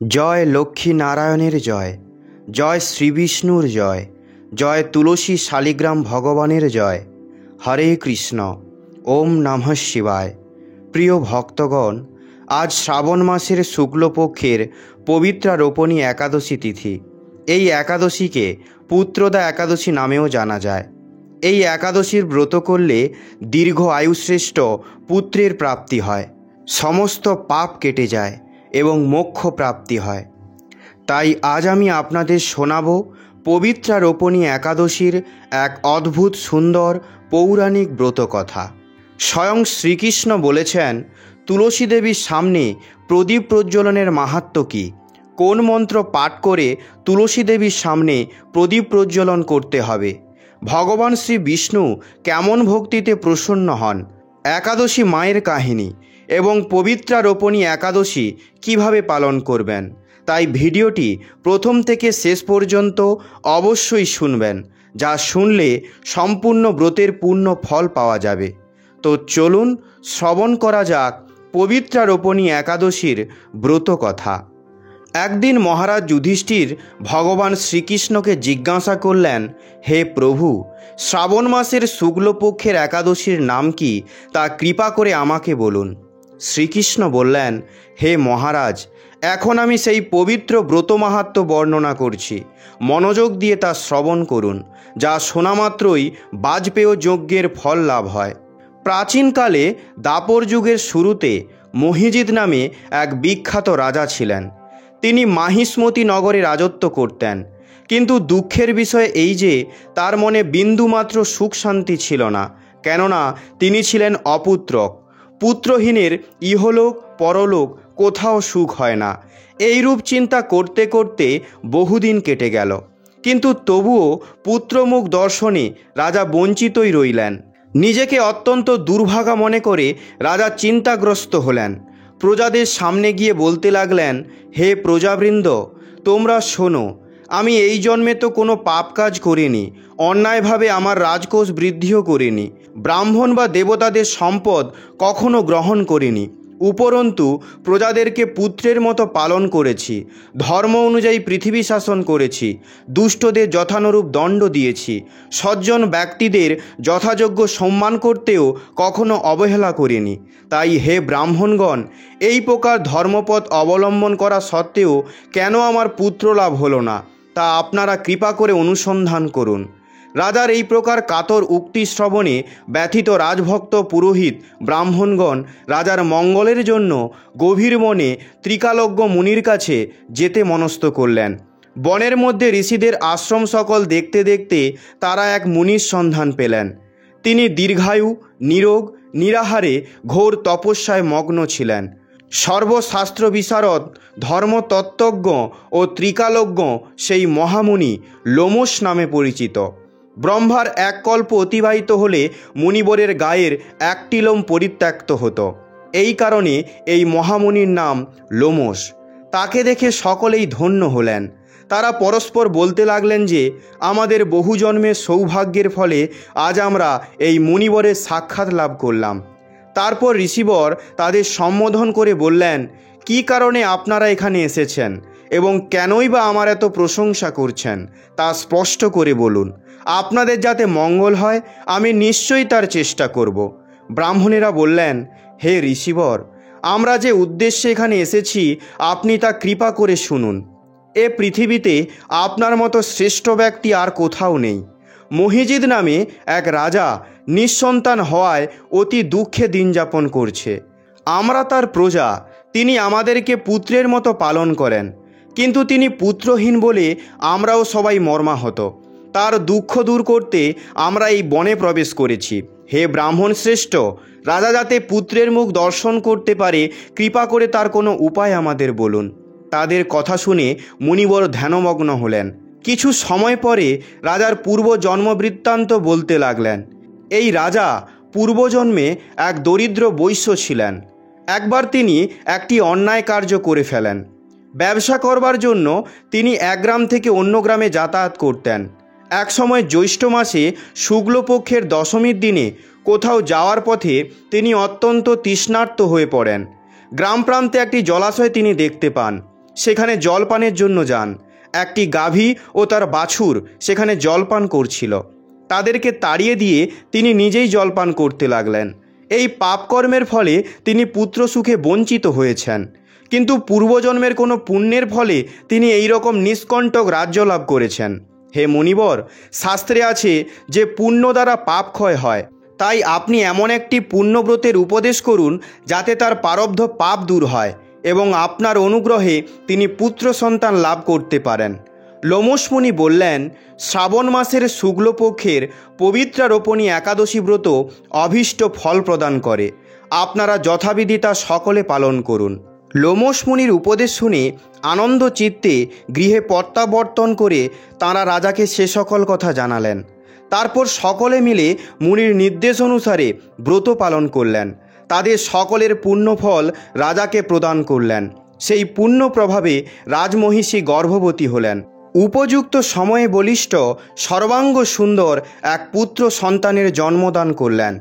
জয় লক্ষ্মী নারায়ণের জয়, জয় শ্রীবিষ্ণুর জয়, জয় তুলসী শালিগ্রাম ভগবানের জয়। হরে কৃষ্ণ। ওম নমঃ শিবায়। প্রিয় ভক্তগণ, আজ শ্রাবণ মাসের শুক্লপক্ষের পবিত্রা রোপণী একাদশী তিথি। এই একাদশীকে পুত্রদা একাদশী নামেও জানা যায়। এই একাদশীর ব্রত করলে দীর্ঘ আয়ুশ্রেষ্ঠ পুত্রের প্রাপ্তি হয়, সমস্ত পাপ কেটে যায় এবং মোক্ষ প্রাপ্তি হয়। তাই আজ আমি আপনাদের শোনাব পবিত্রা রোপণী একাদশীর এক অদ্ভুত সুন্দর পৌরাণিক ব্রত কথা। স্বয়ং শ্রীকৃষ্ণ বলেছেন, তুলসী দেবীর সামনে প্রদীপ প্রজ্বলনের মাহাত্ম্য কী, কোন মন্ত্র পাঠ করে তুলসী দেবীর সামনে প্রদীপ প্রজ্বলন করতে হবে, ভগবান শ্রী বিষ্ণু কেমন ভক্তিতে প্রসন্ন হন, একাদশী মায়ের কাহিনী এবং পবিত্রা রোপণী একাদশী কিভাবে পালন করবেন। তাই ভিডিওটি প্রথম থেকে শেষ পর্যন্ত অবশ্যই শুনবেন, যা শুনলে সম্পূর্ণ ব্রতের পূর্ণ ফল পাওয়া যাবে। তো চলুন শ্রবণ করা যাক পবিত্রা রোপণী একাদশীর ব্রত কথা। একদিন মহারাজ যুধিষ্ঠির ভগবান শ্রীকৃষ্ণকে জিজ্ঞাসা করলেন, হে প্রভু, শ্রাবণ মাসের শুক্লপক্ষের একাদশীর নাম কি, তা কৃপা করে আমাকে বলুন। শ্রীকৃষ্ণ বললেন, হে মহারাজ, এখন আমি সেই পবিত্র ব্রত মাহাত্ম্য বর্ণনা করছি, মনোযোগ দিয়ে তা শ্রবণ করুন, যা শোনা মাত্রই বাজপেয় যজ্ঞের ফল লাভ হয়। প্রাচীনকালে দাপর যুগের শুরুতে মহিজিৎ নামে এক বিখ্যাত রাজা ছিলেন। তিনি মাহিষ্মতি নগরে রাজত্ব করতেন, কিন্তু দুঃখের বিষয় এই যে তার মনে বিন্দুমাত্র সুখ শান্তি ছিল না, কেননা তিনি ছিলেন অপুত্রক। পুত্রহীনের ইহলোক পরলোক কোথাও সুখ হয় না। এইরূপ চিন্তা করতে করতে বহুদিন কেটে গেল, কিন্তু তবুও পুত্রমুখ দর্শনে রাজা বঞ্চিতই রইলেন। নিজেকে অত্যন্ত দুর্ভাগা মনে করে রাজা চিন্তাগ্রস্ত হলেন। প্রজাদের সামনে গিয়ে বলতে লাগলেন, হে প্রজাবৃন্দ, তোমরা শোনো, আমি এই জন্মে তো কোনো পাপ কাজ করিনি, অন্যায়ভাবে আমার রাজকোষ বৃদ্ধিও করিনি, ব্রাহ্মণ বা দেবতাদের সম্পদ কখনো গ্রহণ করিনি, উপরন্তু প্রজাদেরকে পুত্রের মতো পালন করেছি, ধর্ম অনুযায়ী পৃথিবী শাসন করেছি, দুষ্টদের যথানুরূপ দণ্ড দিয়েছি, সজ্জন ব্যক্তিদের যথাযোগ্য সম্মান করতেও কখনো অবহেলা করিনি। তাই হে ব্রাহ্মণগণ, এই প্রকার ধর্মপথ অবলম্বন করা সত্ত্বেও কেন আমার পুত্র লাভ হলো না, তা আপনারা কৃপা করে অনুসন্ধান করুন। রাজার এই প্রকার কাতর উক্তি শ্রবণে ব্যথিত রাজভক্ত পুরোহিত ব্রাহ্মণগণ রাজার মঙ্গলের জন্য গভীর মনে ত্রিকালজ্ঞ মুনির কাছে যেতে মনস্থ করলেন। বনের মধ্যে ঋষিদের আশ্রম সকল দেখতে দেখতে তারা এক মুনির সন্ধান পেলেন। তিনি দীর্ঘায়ু, নিরোগ, নিরাহারে ঘোর তপস্যায় মগ্ন ছিলেন। সর্বশাস্ত্র বিশারদ, ধর্মতত্ত্বজ্ঞ ও ত্রিকালজ্ঞ সেই মহামুনি লোমশ নামে পরিচিত। ব্রহ্মার এক কল্প অতিবাহিত হলে মুনিবরের গায়ের একটি লোম পরিত্যক্ত হতো। এই কারণে এই মহামুনির নাম লোমশ। তাকে দেখে সকলেই ধন্য হলেন। তারা পরস্পর বলতে লাগলেন যে, আমাদের বহু জন্মের সৌভাগ্যের ফলে আজ আমরা এই মুনিবরের সাক্ষাৎ লাভ করলাম। তারপর ঋষিবর তাদের সম্বোধন করে বললেন, কী কারণে আপনারা এখানে এসেছেন এবং কেনই বা আমার এত প্রশংসা করছেন, তা স্পষ্ট করে বলুন। আপনাদের যাতে মঙ্গল হয় আমি নিশ্চয়ই তার চেষ্টা করব। ব্রাহ্মণেরা বললেন, হে ঋষিবর, আমরা যে উদ্দেশ্যে এখানে এসেছি আপনি তা কৃপা করে শুনুন। এ পৃথিবীতে আপনার মতো শ্রেষ্ঠ ব্যক্তি আর কোথাও নেই। মহিজিৎ নামে এক রাজা নিঃসন্তান হওয়ায় অতি দুঃখে দিন যাপন করছে। আমরা তার প্রজা, তিনি আমাদেরকে পুত্রের মতো পালন করেন, কিন্তু তিনি পুত্রহীন বলে আমরাও সবাই মর্মাহত। তার দুঃখ দূর করতে আমরা এই বনে প্রবেশ করেছি। হে ব্রাহ্মণ শ্রেষ্ঠ, রাজা যাতে পুত্রের মুখ দর্শন করতে পারে, কৃপা করে তার কোনো উপায় আমাদের বলুন। তাদের কথা শুনে মুনিবর ধ্যানমগ্ন হলেন। কিছু সময় পরে রাজার পূর্ব জন্মবৃত্তান্ত বলতে লাগলেন। এই রাজা পূর্বজন্মে এক দরিদ্র বৈশ্য ছিলেন। একবার তিনি একটি অন্যায় কার্য করে ফেলেন। ব্যবসা করবার জন্য তিনি এক গ্রাম থেকে অন্য গ্রামে যাতায়াত করতেন। এক সময় জ্যৈষ্ঠ মাসে শুক্লপক্ষের দশমীর দিনে কোথাও যাওয়ার পথে তিনি অত্যন্ত তৃষ্ণার্ত হয়ে পড়েন। গ্রাম প্রান্তে একটি জলাশয় তিনি দেখতে পান। সেখানে জলপানের জন্য যান। একটি গাভী ও তার বাছুর সেখানে জলপান করছিল। তাদেরকে তাড়িয়ে দিয়ে তিনি নিজেই জলপান করতে লাগলেন। এই পাপকর্মের ফলে তিনি পুত্রসুখে বঞ্চিত হয়েছেন, কিন্তু পূর্বজন্মের কোনো পুণ্যের ফলে তিনি এই রকম নিষ্কণ্টক রাজ্য লাভ করেছেন। হে মুনিবর, শাস্ত্রে আছে যে পুণ্য দ্বারা পাপ ক্ষয় হয়। তাই আপনি এমন একটি পুণ্যব্রতের উপদেশ করুন যাতে তার প্রারব্ধ পাপ দূর হয় এবং আপনার অনুগ্রহে তিনি পুত্র সন্তান লাভ করতে পারেন। লোমশ মুনি বললেন, শ্রাবণ মাসের শুক্লপক্ষের পবিত্রারোপণী একাদশী ব্রত অভীষ্ট ফল প্রদান করে। আপনারা যথাবিধি তা সকলে পালন করুন। লোমশ মুনির উপদেশ শুনে আনন্দ চিত্তে গৃহে প্রত্যাবর্তন করে তাঁরা রাজাকে সে সকল কথা জানালেন। তারপর সকলে মিলে মুনির নির্দেশ অনুসারে ব্রত পালন করলেন। তাদের সকলের পুণ্যফল রাজাকে প্রদান করলেন। সেই পুণ্য প্রভাবে রাজমহিষী গর্ভবতী হলেন। উপযুক্ত সময়ে বলিষ্ঠ সর্বাঙ্গ সুন্দর এক পুত্র সন্তানের জন্মদান করলেন।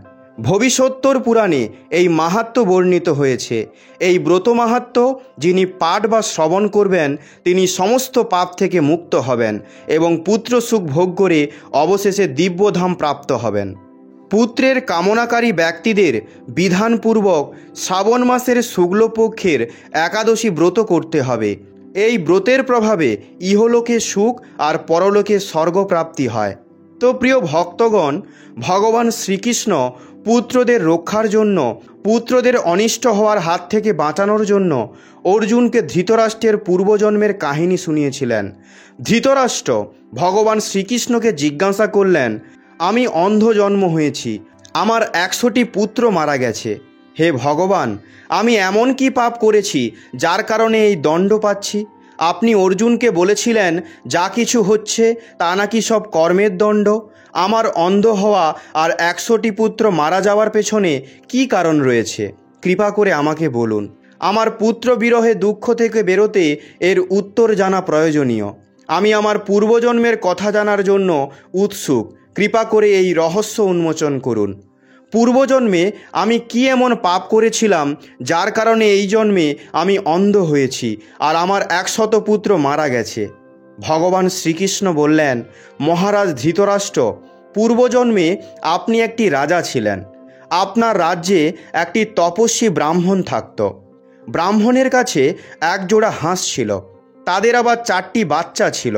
ভবিষ্যোত্তর পুরাণে এই মাহাত্ম্য বর্ণিত হয়েছে। এই ব্রত মাহাত্ম্য যিনি পাঠ বা শ্রবণ করবেন তিনি সমস্ত পাপ থেকে মুক্ত হবেন এবং পুত্র সুখ ভোগ করে অবশেষে দিব্যধাম প্রাপ্ত হবেন। পুত্রের কামনাকারী ব্যক্তিদের বিধানপূর্বক শ্রাবণ মাসের শুক্লপক্ষের একাদশী ব্রত করতে হবে। এই ব্রতের প্রভাবে ইহলোকে সুখ আর পরলোকে স্বর্গপ্রাপ্তি হয়। তো প্রিয় ভক্তগণ, ভগবান শ্রীকৃষ্ণ পুত্রদের রক্ষার জন্য, পুত্রদের অনিষ্ট হওয়ার হাত থেকে বাঁচানোর জন্য অর্জুনকে ধৃতরাষ্ট্রের পূর্বজন্মের কাহিনী শুনিয়েছিলেন। ধৃতরাষ্ট্র ভগবান শ্রীকৃষ্ণকে জিজ্ঞাসা করলেন, আমি অন্ধ জন্ম হয়েছি, আমার 100টি পুত্র মারা গেছে। হে ভগবান, আমি এমন কি পাপ করেছি যার কারণে এই দণ্ড পাচ্ছি? আপনি অর্জুনকে বলেছিলেন যা কিছু হচ্ছে তা নাকি সব কর্মের দণ্ড। আমার অন্ধ হওয়া আর 100টি পুত্র মারা যাওয়ার পেছনে কি কারণ রয়েছে? কৃপা করে আমাকে বলুন। আমার পুত্র বিরহে দুঃখ থেকে বেরোতে এর উত্তর জানা প্রয়োজনীয়। আমি আমার পূর্বজন্মের কথা জানার জন্য উৎসুক। কৃপা করে এই রহস্য উন্মোচন করুন। পূর্বজন্মে আমি কি এমন পাপ করেছিলাম যার কারণে এই জন্মে আমি অন্ধ হয়েছি আর আমার 100 পুত্র মারা গেছে? ভগবান শ্রীকৃষ্ণ বললেন, মহারাজ ধৃতরাষ্ট্র, পূর্বজন্মে আপনি একটি রাজা ছিলেন। আপনার রাজ্যে একটি তপস্বী ব্রাহ্মণ থাকত। ব্রাহ্মণের কাছে এক জোড়া হাঁস ছিল। তাদের আবার 4টি বাচ্চা ছিল।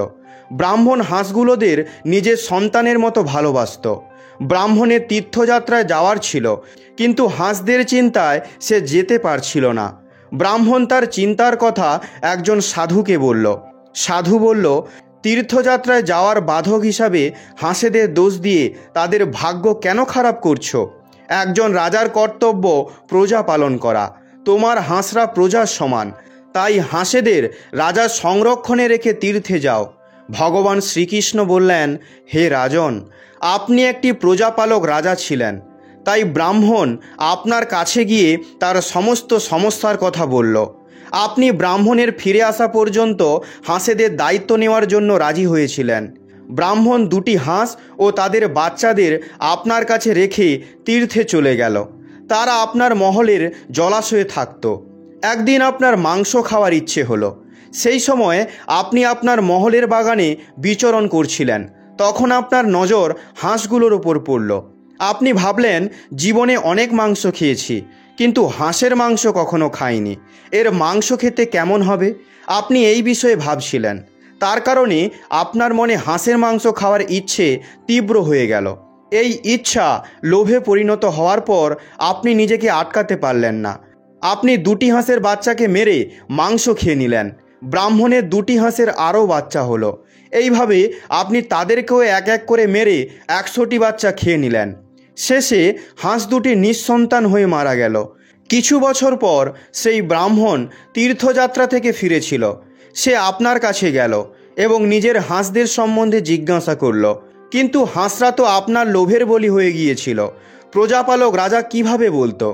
ব্রাহ্মণ হাঁসগুলোদের নিজের সন্তানের মতো ভালোবাসত। ব্রাহ্মণের তীর্থযাত্রায় যাওয়ার ছিল, কিন্তু হাঁসদের চিন্তায় সে যেতে পারছিল না। ব্রাহ্মণ তার চিন্তার কথা একজন সাধুকে বলল। সাধু বলল, তীর্থযাত্রায় যাওয়ার বাধক হিসাবে হাঁসেদের দোষ দিয়ে তাদের ভাগ্য কেন খারাপ করছো? একজন রাজার কর্তব্য প্রজা পালন করা। তোমার হাঁসরা প্রজার সমান, তাই হাঁসেদের রাজার সংরক্ষণে রেখে তীর্থে যাও। ভগবান শ্রীকৃষ্ণ বললেন, হে রাজন, আপনি একটি প্রজাপালক রাজা ছিলেন, তাই ব্রাহ্মণ আপনার কাছে গিয়ে তার সমস্ত সমস্যার কথা বলল। আপনি ব্রাহ্মণের ফিরে আসা পর্যন্ত হাঁসেদের দায়িত্ব নেওয়ার জন্য রাজি হয়েছিলেন। ব্রাহ্মণ 2টি হাঁস ও তাদের বাচ্চাদের আপনার কাছে রেখে তীর্থে চলে গেল। তারা আপনার মহলের জলাশয়ে থাকত। একদিন আপনার মাংস খাওয়ার ইচ্ছে হলো। সেই সময় আপনি আপনার মহলের বাগানে বিচরণ করছিলেন। তখন আপনার নজর হাঁসগুলোর ওপর পড়ল। আপনি ভাবলেন, জীবনে অনেক মাংস খেয়েছি, কিন্তু হাঁসের মাংস কখনো খাইনি। এর মাংস খেতে কেমন হবে? আপনি এই বিষয়ে ভাবছিলেন। তার কারণে আপনার মনে হাঁসের মাংস খাওয়ার ইচ্ছে তীব্র হয়ে গেল। এই ইচ্ছা লোভে পরিণত হওয়ার পর আপনি নিজেকে আটকাতে পারলেন না। আপনি 2টি হাঁসের বাচ্চাকে মেরে মাংস খেয়ে নিলেন। ব্রাহ্মণের 2টি হাঁসের আরও বাচ্চা হলো। এইভাবে আপনি তাদেরকেও এক এক করে মেরে 100টি বাচ্চা খেয়ে নিলেন। শেষে হাঁস 2টি নিঃসন্তান হয়ে মারা গেল। কিছু বছর পর সেই ব্রাহ্মণ তীর্থযাত্রা থেকে ফিরেছিল। সে আপনার কাছে গেল এবং নিজের হাঁসদের সম্বন্ধে জিজ্ঞাসা করল, কিন্তু হাঁসরা তো আপনার লোভের বলি হয়ে গিয়েছিল। প্রজাপালক রাজা কিভাবে বলতো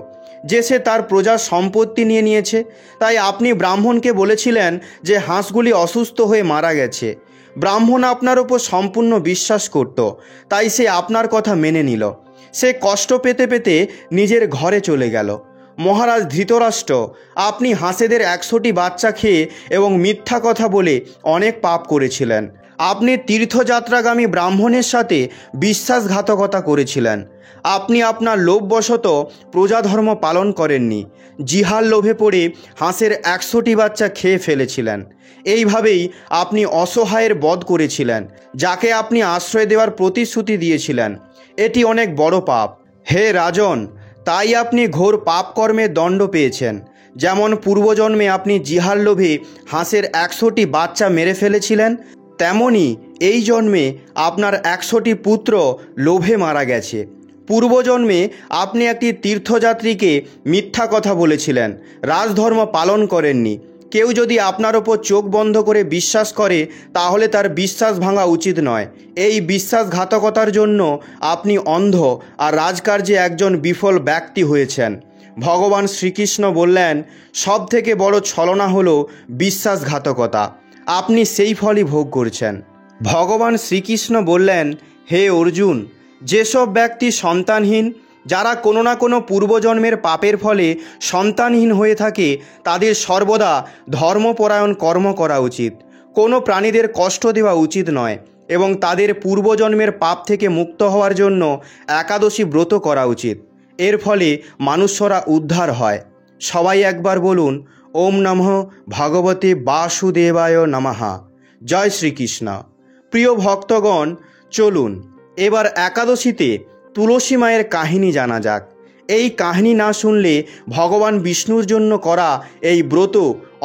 যে সে তার প্রজার সম্পত্তি নিয়ে নিয়েছে? তাই আপনি ব্রাহ্মণকে বলেছিলেন যে হাঁসগুলি অসুস্থ হয়ে মারা গেছে। ব্রাহ্মণ আপনার ওপর সম্পূর্ণ বিশ্বাস করত, তাই সে আপনার কথা মেনে নিল। সে কষ্ট পেতে পেতে নিজের ঘরে চলে গেল। মহারাজ ধৃতরাষ্ট্র, আপনি হাঁসেদের 100টি বাচ্চা খেয়ে এবং মিথ্যা কথা বলে অনেক পাপ করেছিলেন। আপনি তীর্থযাত্রাগামী ব্রাহ্মণের সাথে বিশ্বাসঘাতকতা করেছিলেন। আপনি আপনার লোভবশত প্রজাধর্ম পালন করেননি, জিহার লোভে পড়ে হাঁসের 100টি বাচ্চা খেয়ে ফেলেছিলেন। এইভাবেই আপনি অসহায়ের বধ করেছিলেন, যাকে আপনি আশ্রয় দেওয়ার প্রতিশ্রুতি দিয়েছিলেন। এটি অনেক বড় পাপ হে রাজন। তাই আপনি ঘোর পাপকর্মের দণ্ড পেয়েছেন। যেমন পূর্বজন্মে আপনি জিহার লোভে হাঁসের 100টি বাচ্চা মেরে ফেলেছিলেন, তেমনি এই জন্মে আপনার 100টি পুত্র লোভে মারা গেছে। পূর্বজন্মে আপনি একটি তীর্থযাত্রীকে মিথ্যা কথা বলেছিলেন, রাজধর্ম পালন করেননি। কেউ যদি আপনার ওপর চোখ বন্ধ করে বিশ্বাস করে, তাহলে তার বিশ্বাস ভাঙা উচিত নয়। এই বিশ্বাসঘাতকতার জন্য আপনি অন্ধ আর রাজকার্যে একজন বিফল ব্যক্তি হয়েছেন। ভগবান শ্রীকৃষ্ণ বললেন, সব থেকে বড় ছলনা হলো বিশ্বাসঘাতকতা। আপনি সেই ফলই ভোগ করছেন। ভগবান শ্রীকৃষ্ণ বললেন, হে অর্জুন, যেসব ব্যক্তি সন্তানহীন, যারা কোনো না কোনো পূর্বজন্মের পাপের ফলে সন্তানহীন হয়ে থাকে, তাদের সর্বদা ধর্মপরায়ণ কর্ম করা উচিত। কোনো প্রাণীদের কষ্ট দেওয়া উচিত নয় এবং তাদের পূর্বজন্মের পাপ থেকে মুক্ত হওয়ার জন্য একাদশী ব্রত করা উচিত। এর ফলে মানুষরা উদ্ধার হয়। সবাই একবার বলুন, ওম নমঃ ভগবতে বাসুদেবায় নমঃ। জয় শ্রীকৃষ্ণ। প্রিয় ভক্তগণ, চলুন এবার একাদশীতে তুলসী মায়ের কাহিনী জানা যাক। এই কাহিনী না শুনলে ভগবান বিষ্ণুর জন্য করা এই ব্রত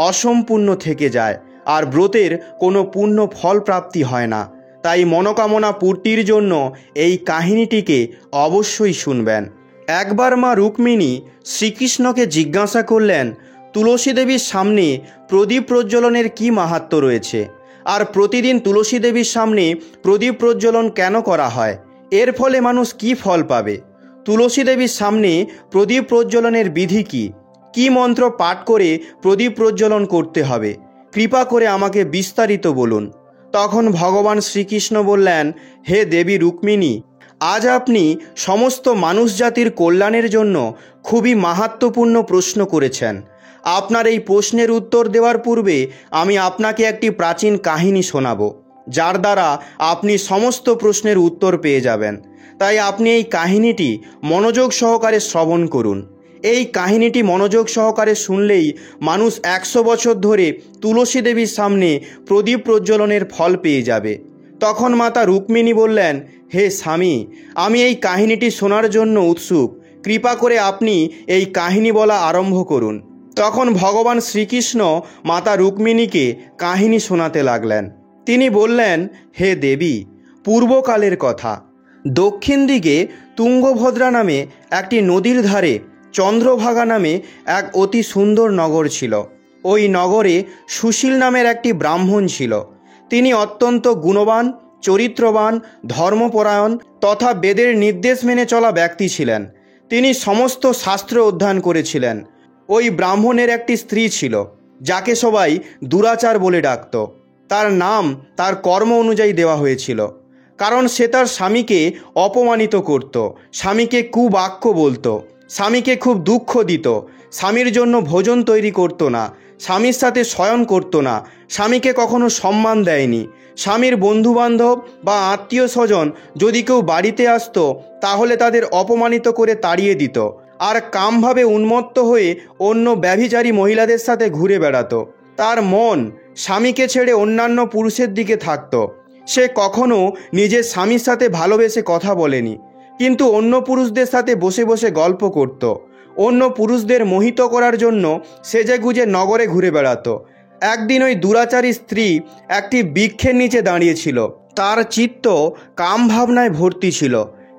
অসম্পূর্ণ থেকে যায় আর ব্রতের কোনো পূর্ণ ফল প্রাপ্তি হয় না। তাই মনোকামনা পূর্তির জন্য এই কাহিনীটিকে অবশ্যই শুনবেন। একবার মা রুক্মিণী শ্রীকৃষ্ণকে জিজ্ঞাসা করলেন, তুলসী দেবীর সামনে প্রদীপ প্রজ্বলনের কী মাহাত্ম্য রয়েছে, আর প্রতিদিন তুলসী দেবীর সামনে প্রদীপ প্রজ্বলন কেন করা হয়? এর ফলে মানুষ কী ফল পাবে? তুলসী দেবীর সামনে প্রদীপ প্রজ্বলনের বিধি কী? কী মন্ত্র পাঠ করে প্রদীপ প্রজ্বলন করতে হবে? কৃপা করে আমাকে বিস্তারিত বলুন। তখন ভগবান শ্রীকৃষ্ণ বললেন, হে দেবী রুক্মিণী, আজ আপনি সমস্ত মানুষ জাতির কল্যাণের জন্য খুবই মাহাত্ম্যপূর্ণ প্রশ্ন করেছেন। আপনার এই প্রশ্নের উত্তর দেওয়ার পূর্বে আমি আপনাকে একটি প্রাচীন কাহিনী শোনাব, যার দ্বারা আপনি সমস্ত প্রশ্নের উত্তর পেয়ে যাবেন। তাই আপনি এই কাহিনীটি মনোযোগ সহকারে শ্রবণ করুন। এই কাহিনীটি মনোযোগ সহকারে শুনলেই মানুষ 100 বছর ধরে তুলসী দেবীর সামনে প্রদীপ প্রজ্বলনের ফল পেয়ে যাবে। তখন মাতা রুক্মিণী বললেন, হে স্বামী, আমি এই কাহিনীটি শোনার জন্য উৎসুক। কৃপা করে আপনি এই কাহিনী বলা আরম্ভ করুন। তখন ভগবান শ্রীকৃষ্ণ মাতা রুক্মিণীকে কাহিনী শোনাতে লাগলেন। তিনি বললেন, হে দেবী, পূর্বকালের কথা। দক্ষিণ দিকে তুঙ্গভদ্রা নামে একটি নদীর ধারে চন্দ্রভাগা নামে এক অতি সুন্দর নগর ছিল। ওই নগরে সুশীল নামের একটি ব্রাহ্মণ ছিল। তিনি অত্যন্ত গুণবান, চরিত্রবান, ধর্মপরায়ণ তথা বেদের নির্দেশ মেনে চলা ব্যক্তি ছিলেন। তিনি সমস্ত শাস্ত্র অধ্যয়ন করেছিলেন। ওই ব্রাহ্মণের একটি স্ত্রী ছিল, যাকে সবাই দুরাচার বলে ডাকত। তার নাম তার কর্ম অনুযায়ী দেওয়া হয়েছিল, কারণ সে তার স্বামীকে অপমানিত করত, স্বামীকে কুবাক্য বলতো, স্বামীকে খুব দুঃখ দিত, স্বামীর জন্য ভোজন তৈরি করত না, স্বামীর সাথে শয়ন করত না, স্বামীকে কখনো সম্মান দেয়নি। স্বামীর বন্ধুবান্ধব বা আত্মীয় স্বজন যদি কেউ বাড়িতে আসতো, তাহলে তাদের অপমানিত করে তাড়িয়ে দিত আর কামভাবে উন্মত্ত হয়ে অন্য ব্যভিচারী মহিলাদের সাথে ঘুরে বেড়াতো। তার মন স্বামীকে ছেড়ে অন্যান্য পুরুষের দিকে থাকত। সে কখনো নিজের স্বামীর সাথে ভালোবেসে কথা বলেনি, কিন্তু অন্য পুরুষদের সাথে বসে বসে গল্প করত। অন্য পুরুষদের মোহিত করার জন্য সেজেগুজে নগরে ঘুরে বেড়াতো। একদিন ওই দুরাচারী স্ত্রী একটি বৃক্ষের নিচে দাঁড়িয়েছিল। তার চিত্ত কাম ভাবনায় ভর্তি ছিল।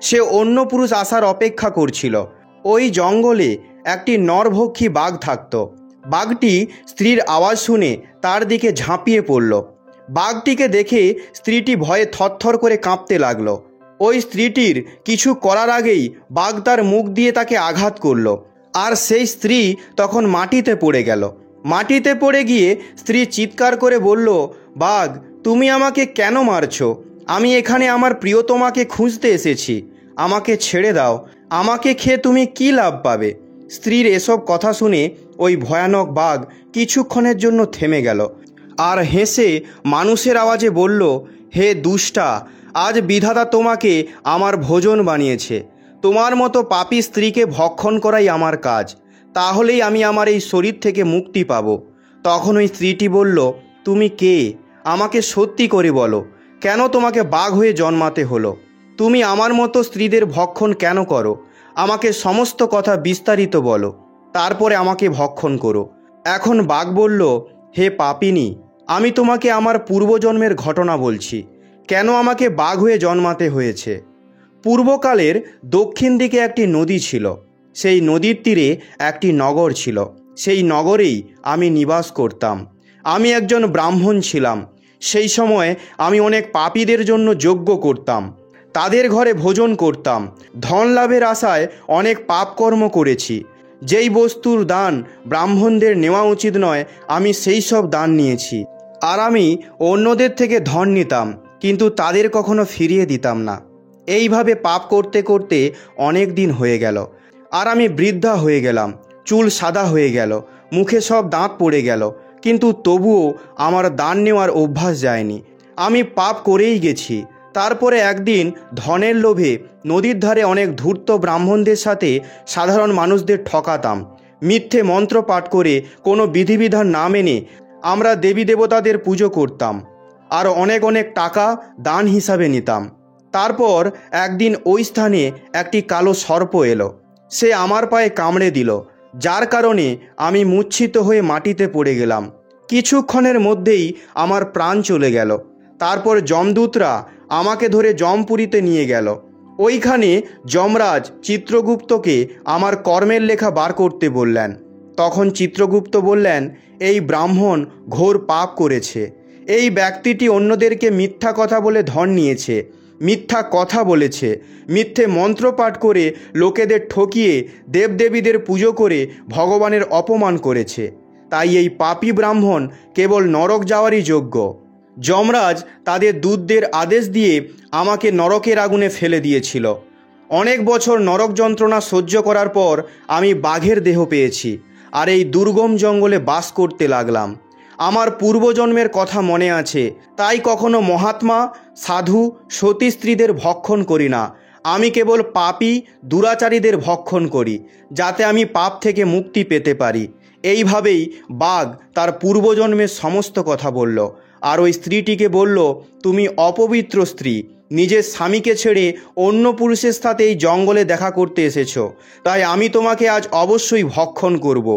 সে অন্য পুরুষ আসার অপেক্ষা করছিল। ওই জঙ্গলে একটি নরভক্ষী বাঘ থাকত। বাঘটি স্ত্রীর আওয়াজ শুনে তার দিকে ঝাঁপিয়ে পড়ল। বাঘটিকে দেখে স্ত্রীটি ভয়ে থরথর করে কাঁপতে লাগল। ওই স্ত্রীটির কিছু করার আগেই বাঘ তার মুখ দিয়ে তাকে আঘাত করল, আর সেই স্ত্রী তখন মাটিতে পড়ে গেল। মাটিতে পড়ে গিয়ে স্ত্রী চিৎকার করে বলল, বাঘ, তুমি আমাকে কেন মারছো? আমি এখানে আমার প্রিয়তমাকে খুঁজতে এসেছি। আমাকে ছেড়ে দাও। আমাকে খেয়ে তুমি কী লাভ পাবে? স্ত্রীর এসব কথা শুনে ওই ভয়ানক বাঘ কিছুক্ষণের জন্য থেমে গেল আর হেসে মানুষের আওয়াজে বলল, হে দুষ্টা, আজ বিধাতা তোমাকে আমার ভোজন বানিয়েছে। তোমার মতো পাপী স্ত্রীকে ভক্ষণ করাই আমার কাজ, তাহলেই আমি আমার এই শরীর থেকে মুক্তি পাব। তখন ওই স্ত্রীটি বলল, তুমি কে? আমাকে সত্যি করে বলো, কেন তোমাকে বাঘ হয়ে জন্মাতে হলো? তুমি আমার মতো স্ত্রীদের ভক্ষণ কেন করো? আমাকে সমস্ত কথা বিস্তারিত বলো, তারপরে আমাকে ভক্ষণ করো। এখন বাঘ বলল, হে পাপিনী, আমি তোমাকে আমার পূর্বজন্মের ঘটনা বলছি, কেন আমাকে বাঘ হয়ে জন্মাতে হয়েছে। পূর্বকালের দক্ষিণ দিকে একটি নদী ছিল, সেই নদীর তীরে একটি নগর ছিল। সেই নগরেই আমি নিবাস করতাম। আমি একজন ব্রাহ্মণ ছিলাম। সেই সময় আমি অনেক পাপীদের জন্য যজ্ঞ করতাম, তাদের ঘরে ভোজন করতাম। ধন লাভের আশায় অনেক পাপকর্ম করেছি। যেই বস্তুর দান ব্রাহ্মণদের নেওয়া উচিত নয়, আমি সেই সব দান নিয়েছি। আর আমি অন্যদের থেকে ধন নিতাম, কিন্তু তাদের কখনো ফিরিয়ে দিতাম না। এইভাবে পাপ করতে করতে অনেক দিন হয়ে গেল, আর আমি বৃদ্ধা হয়ে গেলাম। চুল সাদা হয়ে গেল, মুখে সব দাঁত পড়ে গেল, কিন্তু তবুও আমার দান নেওয়ার অভ্যাস যায়নি। আমি পাপ করেই গেছি। তারপরে একদিন ধনের লোভে নদীর ধারে অনেক ধূর্ত ব্রাহ্মণদের সাথে সাধারণ মানুষদের ঠকাতাম। মিথ্যে মন্ত্র পাঠ করে কোনো বিধিবিধান না মেনে আমরা দেবী দেবতাদের পুজো করতাম, আর অনেক অনেক টাকা দান হিসাবে নিতাম। তারপর একদিন ওই স্থানে একটি কালো সর্প এলো। সে আমার পায়ে কামড়ে দিল, যার কারণে আমি মূর্ছিত হয়ে মাটিতে পড়ে গেলাম। কিছুক্ষণের মধ্যেই আমার প্রাণ চলে গেল। তারপর যমদূতরা আমাকে ধরে যমপুরীতে নিয়ে গেল। ওইখানে যমরাজ চিত্রগুপ্তকে আমার কর্মের লেখা বার করতে বললেন। তখন চিত্রগুপ্ত বললেন, এই ব্রাহ্মণ ঘোর পাপ করেছে। এই ব্যক্তিটি অন্যদেরকে মিথ্যা কথা বলে ধন নিয়েছে, মিথ্যা কথা বলেছে, মিথ্যে মন্ত্রপাঠ করে লোকেদের ঠকিয়ে দেবদেবীদের পুজো করে ভগবানের অপমান করেছে। তাই এই পাপী ব্রাহ্মণ কেবল নরক যাওয়ারই যোগ্য। যমরাজ তাদের দূতদের আদেশ দিয়ে আমাকে নরকের আগুনে ফেলে দিয়েছিল। অনেক বছর নরক যন্ত্রণা সহ্য করার পর আমি বাঘের দেহ পেয়েছি, আর এই দুর্গম জঙ্গলে বাস করতে লাগলাম। আমার পূর্বজন্মের কথা মনে আছে, তাই কখনো মহাত্মা, সাধু, সতী স্ত্রীদের ভক্ষণ করি না। আমি কেবল পাপী দুরাচারীদের ভক্ষণ করি, যাতে আমি পাপ থেকে মুক্তি পেতে পারি। এইভাবেই বাঘ তার পূর্বজন্মের সমস্ত কথা বলল। আর ওই স্ত্রীটিকে বলল, তুমি অপবিত্র স্ত্রী, নিজের স্বামীকে ছেড়ে অন্য পুরুষের সাথে এই জঙ্গলে দেখা করতে এসেছো, তাই আমি তোমাকে আজ অবশ্যই ভক্ষণ করব।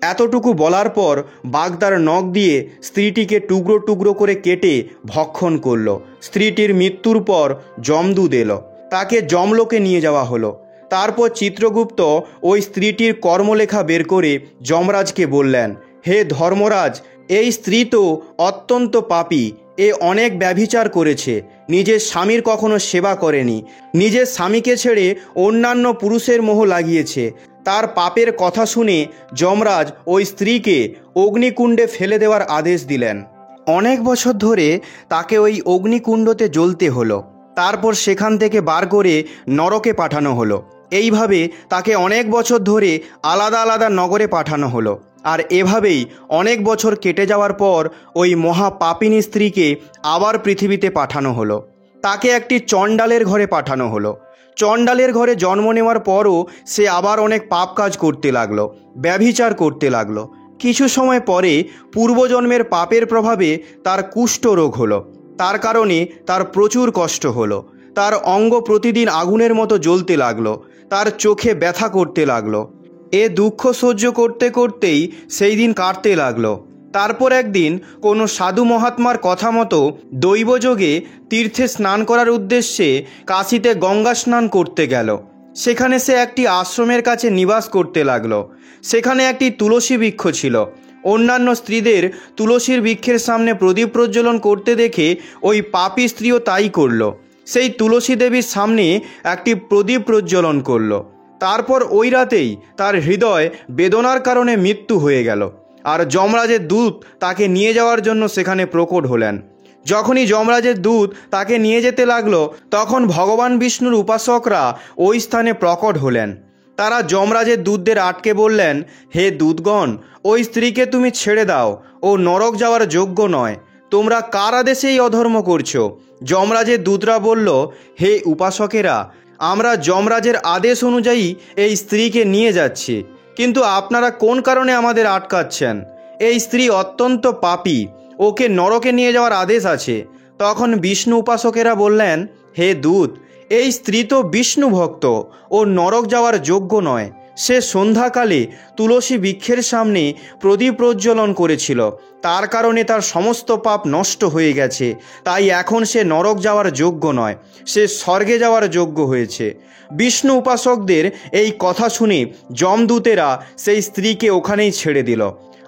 এতটুকু বলার পর বাঘ তার নখ দিয়ে স্ত্রীটিকে টুকরো টুকরো করে কেটে ভক্ষণ করল। স্ত্রীটির মৃত্যুর পর যমদূত এলো, তাকে যমলোকে নিয়ে যাওয়া হলো। তারপর চিত্রগুপ্ত ওই স্ত্রীটির কর্মলেখা বের করে যমরাজকে বললেন, হে ধর্মরাজ, এই স্ত্রী তো অত্যন্ত পাপী। এ অনেক ব্যভিচার করেছে, নিজের স্বামীর কখনো সেবা করেনি, নিজের স্বামীকে ছেড়ে অন্যান্য পুরুষের মোহ লাগিয়েছে। তার পাপের কথা শুনে যমরাজ ওই স্ত্রীকে অগ্নিকুণ্ডে ফেলে দেওয়ার আদেশ দিলেন। অনেক বছর ধরে তাকে ওই অগ্নিকুণ্ডতে জ্বলতে হলো। তারপর সেখান থেকে বার করে নরকে পাঠানো হলো। এইভাবে তাকে অনেক বছর ধরে আলাদা আলাদা নগরে পাঠানো হলো। আর এভাবেই অনেক বছর কেটে যাওয়ার পর ওই মহাপাপিনী স্ত্রীকে আবার পৃথিবীতে পাঠানো হলো। তাকে একটি চণ্ডালের ঘরে পাঠানো হলো। চণ্ডালের ঘরে জন্ম নেওয়ার পরও সে আবার অনেক পাপ কাজ করতে লাগলো, ব্যভিচার করতে লাগলো। কিছু সময় পরে পূর্বজন্মের পাপের প্রভাবে তার কুষ্ঠ রোগ হলো। তার কারণে তার প্রচুর কষ্ট হলো। তার অঙ্গ প্রতিদিন আগুনের মতো জ্বলতে লাগলো, তার চোখে ব্যথা করতে লাগলো। এ দুঃখ সহ্য করতে করতেই সেই দিন কাটতে লাগলো। তারপর একদিন কোনো সাধু মহাত্মার কথা মতো দৈবযোগে তীর্থে স্নান করার উদ্দেশ্যে কাশীতে গঙ্গা স্নান করতে গেল। সেখানে সে একটি আশ্রমের কাছে নিবাস করতে লাগলো। সেখানে একটি তুলসী বৃক্ষ ছিল। অন্যান্য স্ত্রীদের তুলসীর বৃক্ষের সামনে প্রদীপ প্রজ্বলন করতে দেখে ওই পাপী স্ত্রীও তাই করল। সেই তুলসী দেবীর সামনে একটি প্রদীপ প্রজ্বলন করল। তারপর ওই রাতেই তার হৃদয় বেদনার কারণে মৃত্যু হয়ে গেল। আর যমরাজের দূত তাকে নিয়ে যাওয়ার জন্য সেখানে প্রকট হলেন। যখনই যমরাজের দূত তাকে নিয়ে যেতে লাগলো, তখন ভগবান বিষ্ণুর উপাসকরা ওই স্থানে প্রকট হলেন। তারা যমরাজের দূতদের আটকে বললেন, হে দূতগণ, ওই স্ত্রীকে তুমি ছেড়ে দাও, ও নরক যাওয়ার যোগ্য নয়। তোমরা কার আদেশে এই অধর্ম করছো? যমরাজের দূতরা বলল, হে উপাসকেরা, আমরা যমরাজের আদেশ অনুযায়ী এই স্ত্রীকে নিয়ে যাচ্ছি, কিন্তু আপনারা কোন কারণে আমাদের আটকাচ্ছেন? এই স্ত্রী অত্যন্ত পাপী, ওকে নরকে নিয়ে যাওয়ার আদেশ আছে। তখন বিষ্ণু উপাসকেরা বললেন, হে দূত, এই স্ত্রী তো বিষ্ণু ভক্ত, ও নরক যাওয়ার যোগ্য নয়। সে সন্ধ্যাকালে তুলসী বৃক্ষের সামনে প্রদীপ প্রজ্বলন করেছিল, তার কারণে তার সমস্ত পাপ নষ্ট হয়ে গেছে। তাই এখন সে নরক যাওয়ার যোগ্য নয়, সে স্বর্গে যাওয়ার যোগ্য হয়েছে। বিষ্ণু উপাসকদের এই কথা শুনে যমদূতেরা সেই স্ত্রীকে ওখানেই ছেড়ে দিল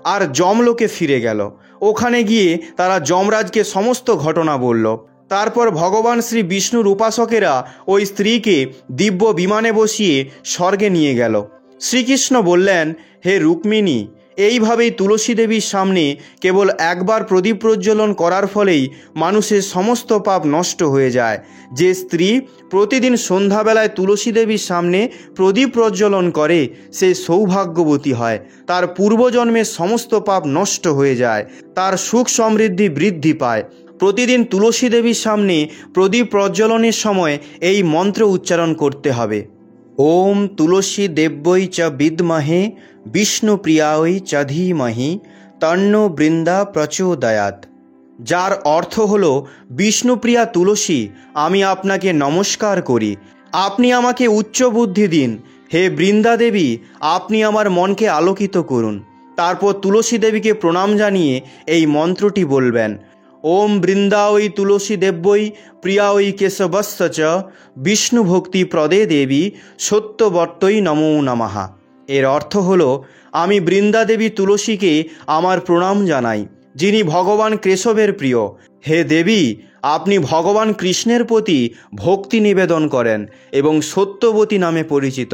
আর যমলোকে ফিরে গেল। ওখানে গিয়ে তারা যমরাজকে সমস্ত ঘটনা বলল। তারপর ভগবান শ্রী বিষ্ণুর উপাসকেরা ওই স্ত্রীকে দিব্য বিমানে বসিয়ে স্বর্গে নিয়ে গেল। শ্রীকৃষ্ণ বললেন, হে রুক্মিণী, এইভাবেই তুলসী দেবীর সামনে কেবল একবার প্রদীপ প্রজ্বলন করার ফলেই মানুষের সমস্ত পাপ নষ্ট হয়ে যায়। যে স্ত্রী প্রতিদিন সন্ধ্যাবেলায় তুলসী দেবীর সামনে প্রদীপ প্রজ্বলন করে, সে সৌভাগ্যবতী হয়। তার পূর্বজন্মের সমস্ত পাপ নষ্ট হয়ে যায়, তার সুখ সমৃদ্ধি বৃদ্ধি পায়। প্রতিদিন তুলসী দেবীর সামনে প্রদীপ প্রজ্বলনের সময় এই মন্ত্র উচ্চারণ করতে হবে। ওম তুলসী দেব্যৈ চ বিদ্মহে বিষ্ণুপ্রিয়ায় চ ধীমহি তন্নো বৃন্দা প্রচোদয়াৎ। যার অর্থ হল, বিষ্ণুপ্রিয়া তুলসী, আমি আপনাকে নমস্কার করি, আপনি আমাকে উচ্চ বুদ্ধি দিন। হে বৃন্দা দেবী, আপনি আমার মনকে আলোকিত করুন। তারপর তুলসী দেবীকে প্রণাম জানিয়ে এই মন্ত্রটি বলবেন, ওম বৃন্দাওই তুলসী দেব্যই প্রিয়াওই কেশবস্য চ বিষ্ণু ভক্তি প্রদে দেবী সত্যবর্তই নমো নমঃ। এর অর্থ হল, আমি বৃন্দা দেবী তুলসীকে আমার প্রণাম জানাই, যিনি ভগবান কেশবের প্রিয়। হে দেবী, আপনি ভগবান কৃষ্ণের প্রতি ভক্তি নিবেদন করেন এবং সত্যবতী নামে পরিচিত।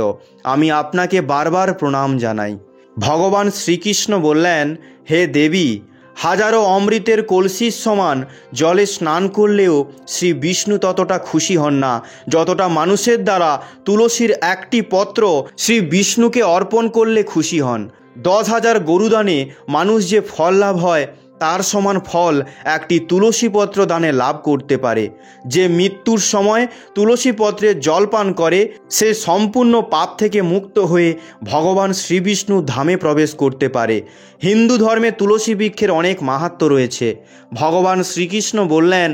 আমি আপনাকে বারবার প্রণাম জানাই। ভগবান শ্রীকৃষ্ণ বললেন, হে দেবী, হাজারো অমৃতের কলসির সমান জলে স্নান করলেও শ্রী বিষ্ণু ততটা খুশি হন না, যতটা মানুষের দ্বারা তুলসীর একটি পত্র শ্রী বিষ্ণুকে অর্পণ করলে খুশি হন। 10,000 গরুদানে মানুষ যে ফল লাভ হয়, তার সমান ফল একটি তুলসী পত্র দানে লাভ করতে পারে। যে মৃত্যুর সময় তুলসী পত্রের জল পান করে, সে সম্পূর্ণ পাপ থেকে মুক্ত হয়ে ভগবান শ্রীবিষ্ণুর ধামে প্রবেশ করতে পারে। হিন্দু ধর্মে তুলসী বৃক্ষের অনেক মাহাত্ম্য রয়েছে। ভগবান শ্রীকৃষ্ণ বললেন,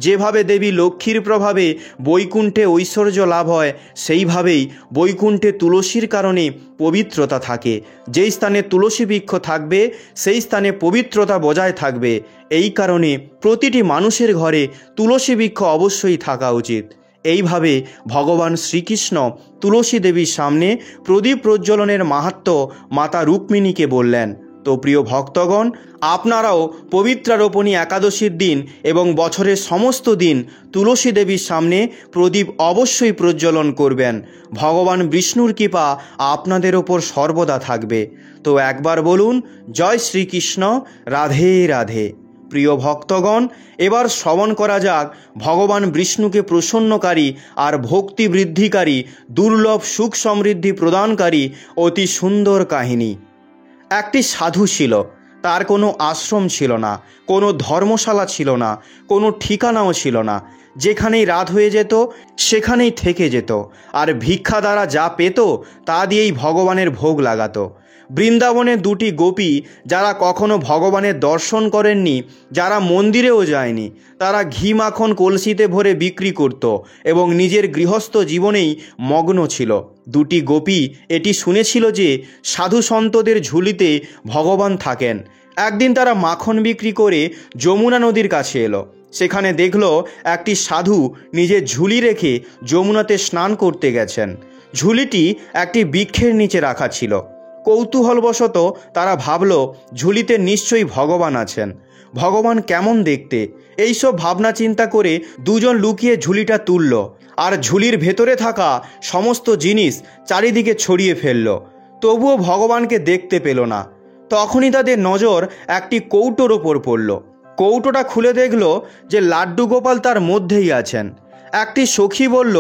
যেভাবে দেবী লক্ষ্মীর প্রভাবে বৈকুণ্ঠে ঐশ্বর্য লাভ হয়, সেইভাবেই বৈকুণ্ঠে তুলসীর কারণে পবিত্রতা থাকে। যেই স্থানে তুলসী বৃক্ষ থাকবে, সেই স্থানে পবিত্রতা বজায় থাকবে। এই কারণে প্রতিটি মানুষের ঘরে তুলসী বৃক্ষ অবশ্যই থাকা উচিত। এইভাবে ভগবান শ্রীকৃষ্ণ তুলসী দেবীর সামনে প্রদীপ প্রজ্বলনের মাহাত্ম্য মাতা রুক্মিণীকে বললেন। তো প্রিয় ভক্তগণ, আপনারাও পবিত্রারোপণী একাদশীর দিন এবং বছরের সমস্ত দিন তুলসী দেবীর সামনে প্রদীপ অবশ্যই প্রজ্বলন করবেন। ভগবান বিষ্ণুর কৃপা আপনাদের ওপর সর্বদা থাকবে। তো একবার বলুন, জয় শ্রীকৃষ্ণ, রাধে রাধে। প্রিয় ভক্তগণ, এবার শ্রবণ করা যাক ভগবান বিষ্ণুকে প্রসন্নকারী আর ভক্তি বৃদ্ধিকারী, দুর্লভ সুখ সমৃদ্ধি প্রদানকারী অতি সুন্দর কাহিনী। একটি সাধু ছিল, তার কোনো আশ্রম ছিল না, কোনো ধর্মশালা ছিল না, কোনো ঠিকানাও ছিল না। যেখানেই রাত হয়ে যেত সেখানেই থেকে যেত, আর ভিক্ষা দ্বারা যা পেত তা দিয়েই ভগবানের ভোগ লাগাতো। বৃন্দাবনে 2টি গোপী, যারা কখনো ভগবানের দর্শন করেননি, যারা মন্দিরেও যায়নি, তারা ঘি মাখন কলসিতে ভরে বিক্রি করত এবং নিজের গৃহস্থ জীবনেই মগ্ন ছিল। 2টি গোপী এটি শুনেছিল যে সাধু সন্তদের ঝুলিতে ভগবান থাকেন। একদিন তারা মাখন বিক্রি করে যমুনা নদীর কাছে এলো। সেখানে দেখল একটি সাধু নিজের ঝুলি রেখে যমুনাতে স্নান করতে গেছেন। ঝুলিটি একটি বৃক্ষের নিচে রাখা ছিল। কৌতূহলবশত তারা ভাবল, ঝুলিতে নিশ্চয়ই ভগবান আছেন। ভগবান কেমন দেখতে, এইসব ভাবনা চিন্তা করে দুজন লুকিয়ে ঝুলিটা তুলল আর ঝুলির ভেতরে থাকা সমস্ত জিনিস চারিদিকে ছড়িয়ে ফেলল। তবুও ভগবানকে দেখতে পেল না। তখনই তাদের নজর একটি কৌটোর ওপর পড়ল। কৌটোটা খুলে দেখল যে লাড্ডু গোপাল তার মধ্যেই আছেন। একটি সখী বলল,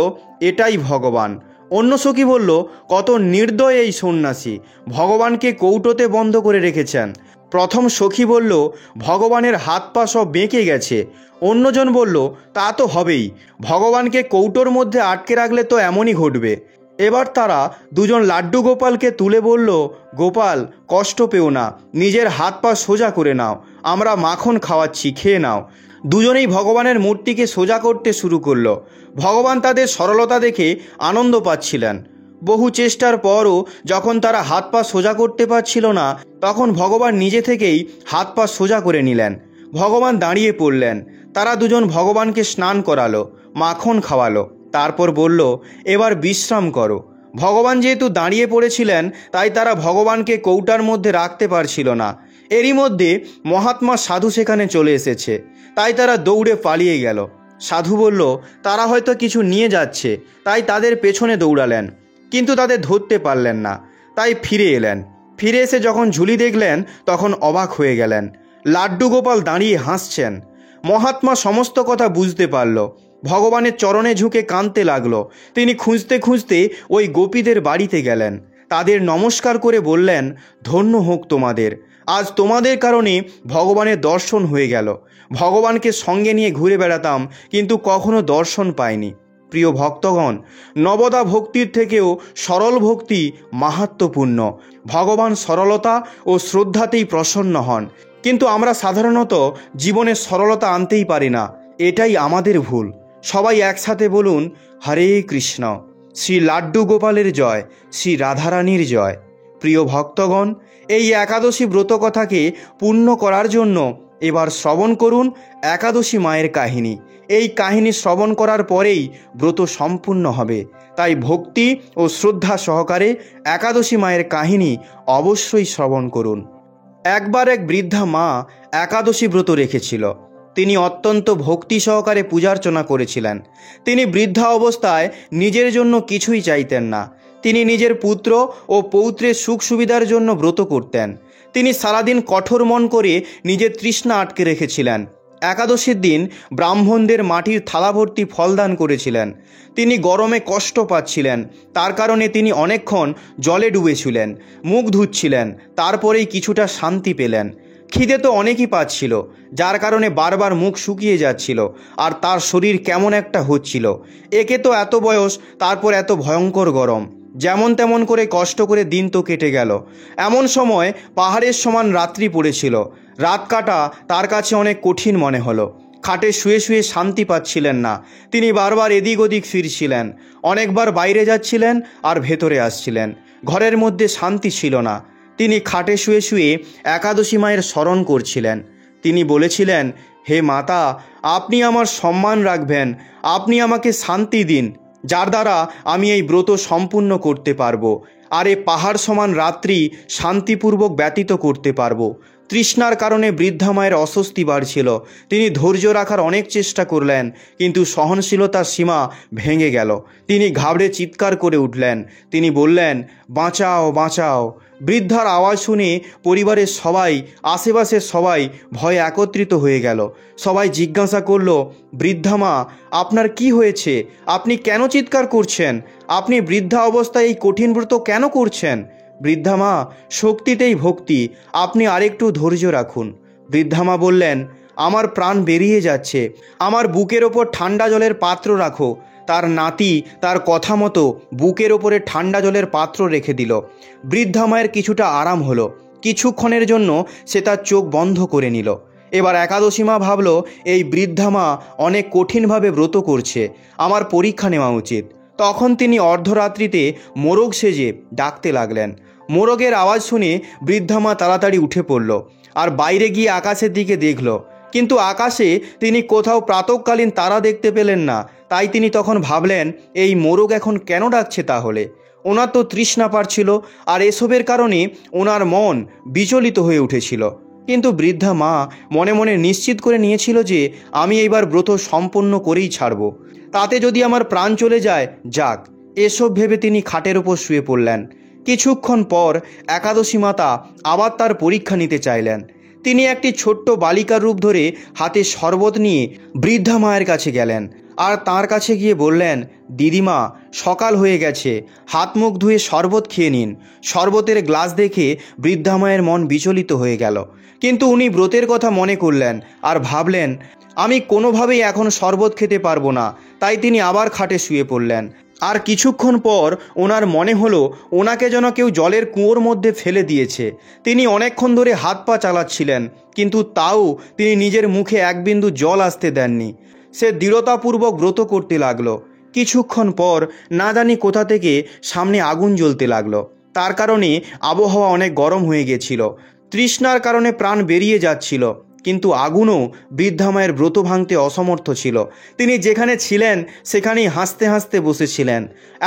এটাই ভগবান। অন্য সখী বলল, কত নির্দয় এই সন্ন্যাসী, ভগবানকে কৌটোতে বন্ধ করে রেখেছেন। প্রথম সখী বলল, ভগবানের হাত পা সব বেঁকে গেছে। অন্যজন বলল, তা তো হবেই, ভগবানকে কৌটোর মধ্যে আটকে রাখলে তো এমনই ঘটবে। এবার তারা দুজন লাড্ডু গোপালকে তুলে বলল, গোপাল, কষ্ট পেও না, নিজের হাত পা সোজা করে নাও, আমরা মাখন খাওয়াচ্ছি, খেয়ে নাও। দুজনেই ভগবানের মূর্তিকে সোজা করতে শুরু করলো। ভগবান তাদের সরলতা দেখে আনন্দ পাচ্ছিলেন। বহু চেষ্টার পরও যখন তারা হাত পা সোজা করতে পারছিল না, তখন ভগবান নিজে থেকেই হাত পা সোজা করে নিলেন। ভগবান দাঁড়িয়ে পড়লেন। তারা দুজন ভগবানকে স্নান করালো, মাখন খাওয়ালো, তারপর বলল, এবার বিশ্রাম করো। ভগবান যেহেতু দাঁড়িয়ে পড়েছিলেন, তাই তারা ভগবানকে কৌটার মধ্যে রাখতে পারছিল না। এরই মধ্যে মহাত্মা সাধু সেখানে চলে এসেছে, তাই তারা দৌড়ে পালিয়ে গেল। সাধু বলল, তারা হয়তো কিছু নিয়ে যাচ্ছে, তাই তাদের পেছনে দৌড়ালেন, কিন্তু তাদের ধরতে পারলেন না, তাই ফিরে এলেন। ফিরে এসে যখন ঝুলি দেখলেন, তখন অবাক হয়ে গেলেন। লাড্ডু গোপাল দাঁড়িয়ে হাসছেন। মহাত্মা সমস্ত কথা বুঝতে পারল। ভগবানের চরণে ঝুঁকে কাঁদতে লাগলো। তিনি খুঁজতে খুঁজতে ওই গোপীদের বাড়িতে গেলেন। তাদের নমস্কার করে বললেন, ধন্য হোক তোমাদের, আজ তোমাদের কারণে ভগবানের দর্শন হয়ে গেল। ভগবানকে সঙ্গে নিয়ে ঘুরে বেড়াতাম, কিন্তু কখনো দর্শন পাইনি। প্রিয় ভক্তগণ, নবদা ভক্তির থেকেও সরল ভক্তি মাহাত্ম্যপূর্ণ। ভগবান সরলতা ও শ্রদ্ধাতেই প্রসন্ন হন, কিন্তু আমরা সাধারণত জীবনে সরলতা আনতেই পারি না। এটাই আমাদের ভুল। সবাই একসাথে বলুন, হরে কৃষ্ণ। শ্রী লাড্ডু গোপালের জয়, শ্রী রাধারানীর জয়। প্রিয় ভক্তগণ, এই একাদশী ব্রত কথাকে পূর্ণ করার জন্য এবার শ্রবণ করুন একাদশী মায়ের কাহিনী। এই কাহিনী শ্রবণ করার পরেই ব্রত সম্পূর্ণ হবে। তাই ভক্তি ও শ্রদ্ধা সহকারে একাদশী মায়ের কাহিনী অবশ্যই শ্রবণ করুন। একবার এক বৃদ্ধা মা একাদশী ব্রত রেখেছিল। তিনি অত্যন্ত ভক্তি সহকারে পূজার্চনা করেছিলেন। তিনি বৃদ্ধা অবস্থায় নিজের জন্য কিছুই চাইতেন না। তিনি নিজের পুত্র ও পৌত্রের সুখ সুবিধার জন্য ব্রত করতেন। তিনি সারাদিন কঠোর মন করে নিজের তৃষ্ণা আটকে রেখেছিলেন। একাদশীর দিন ব্রাহ্মণদের মাটির থালা ভর্তি ফলদান করেছিলেন। তিনি গরমে কষ্ট পাচ্ছিলেন, তার কারণে তিনি অনেকক্ষণ জলে ডুবেছিলেন, মুখ ধুচ্ছিলেন, তারপরেই কিছুটা শান্তি পেলেন। খিদে তো অনেকই পাচ্ছিল, যার কারণে বারবার মুখ শুকিয়ে যাচ্ছিল, আর তার শরীর কেমন একটা হচ্ছিল। একে তো এত বয়স, তারপর এত ভয়ঙ্কর গরম। যেমন তেমন করে কষ্ট করে দিন তো কেটে গেল। এমন সময় পাহাড়ের সমান রাত্রি পড়েছিল। রাত কাটা তার কাছে অনেক কঠিন মনে হলো। খাটে শুয়ে শুয়ে শান্তি পাচ্ছিলেন না। তিনি বারবার এদিক ওদিক ফিরছিলেন, অনেকবার বাইরে যাচ্ছিলেন আর ভেতরে আসছিলেন। ঘরের মধ্যে শান্তি ছিল না। তিনি খাটে শুয়ে শুয়ে একাদশী মায়ের স্মরণ করছিলেন। তিনি বলেছিলেন, হে মাতা, আপনি আমার সম্মান রাখবেন, আপনি আমাকে শান্তি দিন, যার দ্বারা আমি এই ব্রত সম্পূর্ণ করতে পারবো, আর এ পাহাড় সমান রাত্রি শান্তিপূর্বক ব্যতীত করতে পারবো। তৃষ্ণার কারণে বৃদ্ধা মায়ের অস্বস্তি বাড়ছিল। তিনি ধৈর্য রাখার অনেক চেষ্টা করলেন, কিন্তু সহনশীলতার সীমা ভেঙে গেল। তিনি ঘাবড়ে চিৎকার করে উঠলেন। তিনি বললেন, বাঁচাও, বাঁচাও। বৃদ্ধার আওয়াজ শুনে পরিবারের সবাই, আশেপাশের সবাই ভয়ে একত্রিত হয়ে গেল। সবাই জিজ্ঞাসা করল, বৃদ্ধা মা, আপনার কি হয়েছে? আপনি কেন চিৎকার করছেন? আপনি বৃদ্ধা অবস্থায় এই কঠিন ব্রত কেন করছেন? বৃদ্ধা মা, শক্তিতেই ভক্তি, আপনি আরেকটু ধৈর্য রাখুন। বৃদ্ধা মা বললেন, আমার প্রাণ বেরিয়ে যাচ্ছে, আমার বুকের ওপর ঠান্ডা জলের পাত্র রাখো। তার নাতি তার কথা মতো বুকের ওপরে ঠান্ডা জলের পাত্র রেখে দিল। বৃদ্ধা মায়ের কিছুটা আরাম হলো। কিছুক্ষণের জন্য সে তার চোখ বন্ধ করে নিল। এবার একাদশী মা ভাবল, এই বৃদ্ধা মা অনেক কঠিনভাবে ব্রত করছে, আমার পরীক্ষা নেওয়া উচিত। তখন তিনি অর্ধরাত্রিতে মোরগ সেজে ডাকতে লাগলেন। মোরগের আওয়াজ শুনে বৃদ্ধা মা তাড়াতাড়ি উঠে পড়ল আর বাইরে গিয়ে আকাশের দিকে দেখল, কিন্তু আকাশে তিনি কোথাও প্রাতঃকালীন তারা দেখতে পেলেন না। তাই তিনি তখন ভাবলেন, এই মোরগ এখন কেন ডাকছে তাহলে? ওনার তো তৃষ্ণা পাচ্ছিল, আর এসবের কারণে ওনার মন বিচলিত হয়ে উঠেছিল। কিন্তু বৃদ্ধা মা মনে মনে নিশ্চিত করে নিয়েছিল যে আমি এইবার ব্রত সম্পন্ন করেই ছাড়ব, তাতে যদি আমার প্রাণ চলে যায় যাক। এসব ভেবে তিনি খাটের ওপর শুয়ে পড়লেন। কিছুক্ষণ পর একাদশী মাতা আবার তার পরীক্ষা নিতে চাইলেন। তিনি একটি ছোট্ট বালিকার রূপ ধরে হাতে শরবত নিয়ে বৃদ্ধা মায়ের কাছে গেলেন আর তার কাছে গিয়ে বললেন, দিদিমা সকাল হয়ে গেছে, হাত মুখ ধুয়ে শরবত খেয়ে নিন। শরবতের গ্লাস দেখে বৃদ্ধা মায়ের মন বিচলিত হয়ে গেল, কিন্তু উনি ব্রতের কথা মনে করলেন আর ভাবলেন, আমি কোনোভাবেই এখন শরবত খেতে পারবো না। তাই তিনি আবার খাটে শুয়ে পড়লেন। আর কিছুক্ষণ পর ওনার মনে হলো ওনাকে যেন কেউ জলের কুয়োর মধ্যে ফেলে দিয়েছে। তিনি অনেকক্ষণ ধরে হাত পা চালাচ্ছিলেন, কিন্তু তাও তিনি নিজের মুখে এক বিন্দু জল আসতে দেননি। সে দৃঢ়তাপূর্বক ব্রত করতে লাগলো। কিছুক্ষণ পর না জানি কোথা থেকে সামনে আগুন জ্বলতে লাগলো। তার কারণে আবহাওয়া অনেক গরম হয়ে গেছিল। তৃষ্ণার কারণে প্রাণ বেরিয়ে যাচ্ছিল, কিন্তু আগুনও বৃদ্ধা মায়ের ব্রত ভাঙতে অসমর্থ ছিল। তিনি যেখানে ছিলেন সেখানেই হাসতে হাসতে বসেছিলেন।